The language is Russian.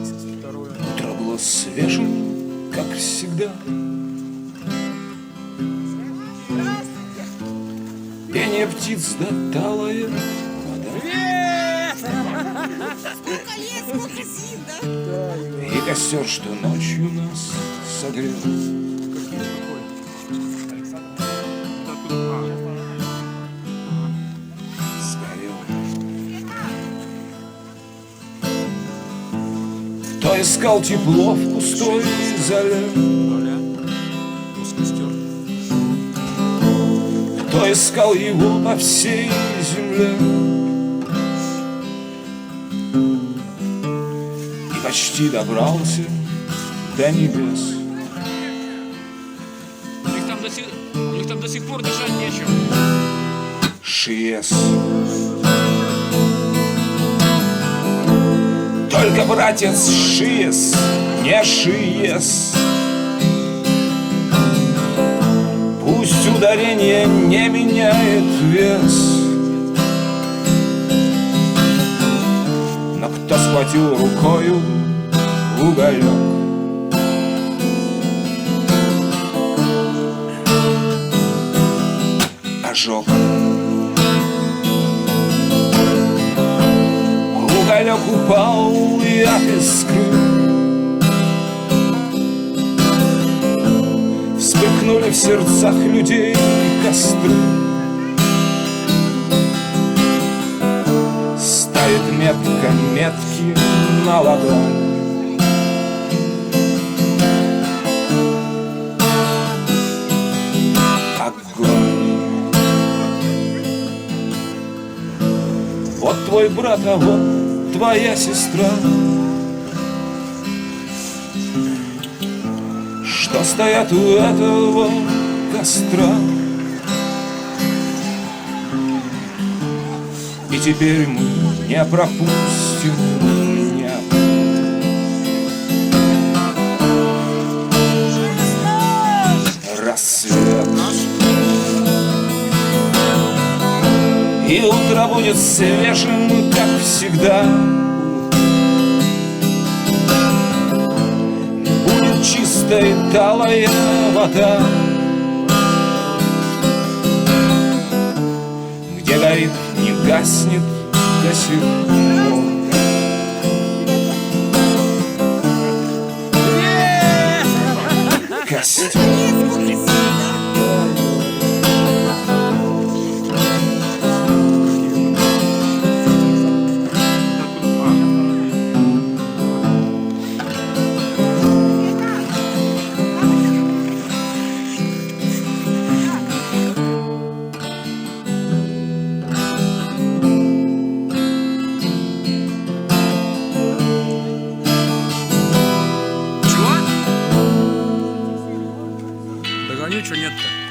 Утро было свежим, как всегда. Пение птиц да талая вода. Сколько лет, сколько зим, да? И костер, что ночью нас согрел. Сгорел. Кто искал тепло в пустой зале, кто искал его по всей земле и почти добрался до небес. У них там до сих пор дышать нечем. Шиес. Только братец Шиес, не Шиес. Пусть ударение не меняет вес, но кто схватил рукою уголек, ожог. Уголек упал и от искры вспыхнули в сердцах людей костры. Ставит метка метки на ладонь, огонь. Вот твой брат, а вот твоя сестра, что стоят у этого костра. И теперь мы не пропустим дня. Рассвет. И утро будет свежим, как всегда. Будет чистой талая вода, где горит, не гаснет до сих пор костер. Догоню, что нет-то.